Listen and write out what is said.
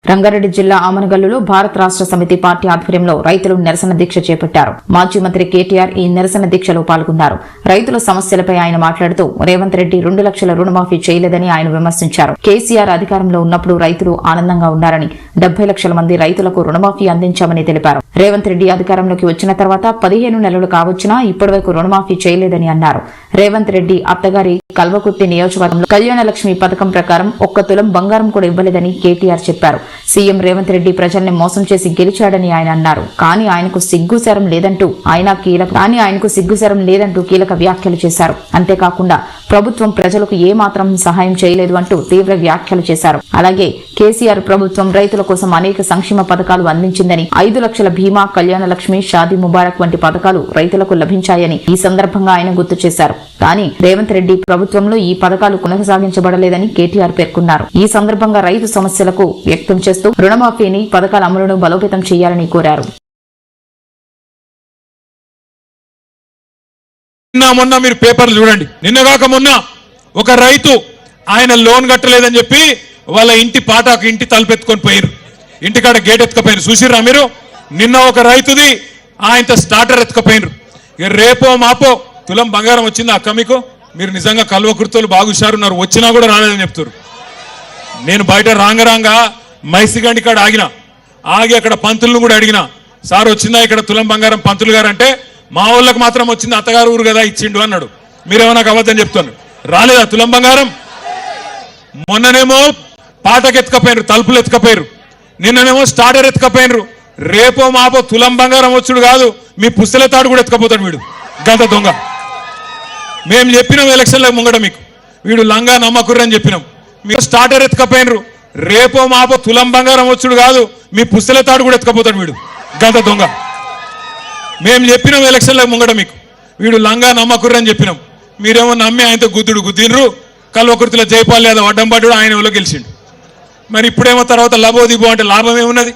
రంగారెడ్డి జిల్లా ఆమనగల్లులో భారత రాష్ట్ర సమితి పార్టీ ఆధ్వర్యంలో రైతులు నిరసన దీక్ష చేపట్టారు. మాజీ మంత్రి కేటీఆర్ ఈ నిరసన దీక్షలో పాల్గొన్నారు. రైతుల సమస్యలపై ఆయన మాట్లాడుతూ రేవంత్ రెడ్డి 2 లక్షల రుణమాఫీ చేయలేదని ఆయన విమర్శించారు. కేసీఆర్ అధికారంలో ఉన్నప్పుడు రైతులు ఆనందంగా ఉన్నారని 70 లక్షల మంది రైతులకు రుణమాఫీ అందించామని తెలిపారు. రేవంత్ రెడ్డి అధికారంలోకి వచ్చిన తర్వాత 15 నెలలు కావచ్చినా ఇప్పటివరకు రుణమాఫీ చేయలేదని అన్నారు. రేవంత్ రెడ్డి అత్తగారి కల్వకుర్తి నియోజకవర్గంలో కళ్యాణ లక్ష్మి పథకం ప్రకారం 1 తులం బంగారం కూడా ఇవ్వలేదని కేటీఆర్ చెప్పారు. సీఎం రేవంత్ రెడ్డి ప్రజల్ని మోసం చేసి గెలిచాడని ఆయన అన్నారు. కానీ ఆయనకు సిగ్గుశరం లేదంటూ కీలక వ్యాఖ్యలు చేశారు. అంతేకాకుండా ప్రభుత్వం ప్రజలకు ఏమాత్రం సహాయం చేయలేదు అంటూ తీవ్ర వ్యాఖ్యలు చేశారు. అలాగే కేసీఆర్ ప్రభుత్వం రైతుల కోసం అనేక సంక్షేమ పథకాలు అందించిందని 5 లక్షల బీమా, కళ్యాణ లక్ష్మి, షాదీ ముబారక్ వంటి పథకాలు రైతులకు లభించాయని ఈ సందర్భంగా ఆయన గుర్తు చేశారు. కానీ రేవంత్ రెడ్డి ప్రభుత్వంలో ఈ పథకాలు కొనసాగించబడలేదని కేటీఆర్ పేర్కొన్నారు. ఈ సందర్భంగా రైతు సమస్యలకు వ్యక్తం చేస్తూ రుణమాఫీని, పథకాల అమలును బలోపేతం చేయాలని కోరారు. మొన్న మీరు పేపర్లు చూడండి, నిన్నగాక మొన్న ఒక రైతు ఆయన లోన్ కట్టలేదని చెప్పి వాళ్ళ ఇంటి తలుపెత్తుకొని పోయారు, ఇంటికాడ గేట్ ఎత్తుకపోయారు. చూసిర్రా మీరు? నిన్న ఒక రైతుది ఆయనతో స్టార్టర్ ఎత్తుకపోయినారు. ఇక రేపో మాపో తులం బంగారం వచ్చింది అక్క మీకు. మీరు నిజంగా కల్వకుర్తోలు బాగా హుషారున్నారు, వచ్చినా కూడా రాలేదని చెప్తారు. నేను బయట రాంగరాంగా మైసిగండి కాడ ఆగి అక్కడ పంతులను కూడా అడిగినా, సార్ వచ్చిందా ఇక్కడ తులం బంగారం పంతులు గారు అంటే, మా వాళ్ళకి మాత్రం వచ్చింది, అత్తగారు ఊరు కదా ఇచ్చిండు అన్నాడు. మీరేమో నాకు అబద్ధం చెప్తాను, రాలేదా తులం బంగారం? మొన్ననేమో పాటకు ఎత్తుకపోయినారు, తలుపులు ఎత్తుకపోయారు, నిన్ననేమో స్టార్టర్ ఎత్తుకపోయినారు. రేపో మాపో తులం బంగారం వచ్చుడు కాదు, మీ పుస్తల తాడు కూడా ఎత్తుకపోతాడు వీడు, గంత దొంగ. మేము చెప్పినాం ఎలక్షన్లకు ముంగట మీకు, వీడు లంగా నమ్మకుర్రని చెప్పినాం. మీరు స్టార్టర్ ఎత్తుకపోయినారు, రేపో మాపో తులం బంగారం వచ్చుడు కాదు, మీ పుస్తల తాడు కూడా ఎత్తుకపోతాడు వీడు, గంత దొంగ. మేము చెప్పినాం ఎలక్షన్లకు ముంగట మీకు, వీడు లంగా నమ్మకుర్రని చెప్పినాం. మీరేమో నమ్మి ఆయనతో గుద్దినరు. కల్వకుర్తిలో జైపాల్ యాదవ్ అడ్డం పడ్డాడు, ఆయన ఎవరో గెలిచిండు. మరి ఇప్పుడేమో తర్వాత లబోదిబో అంటే లాభం ఏమున్నది?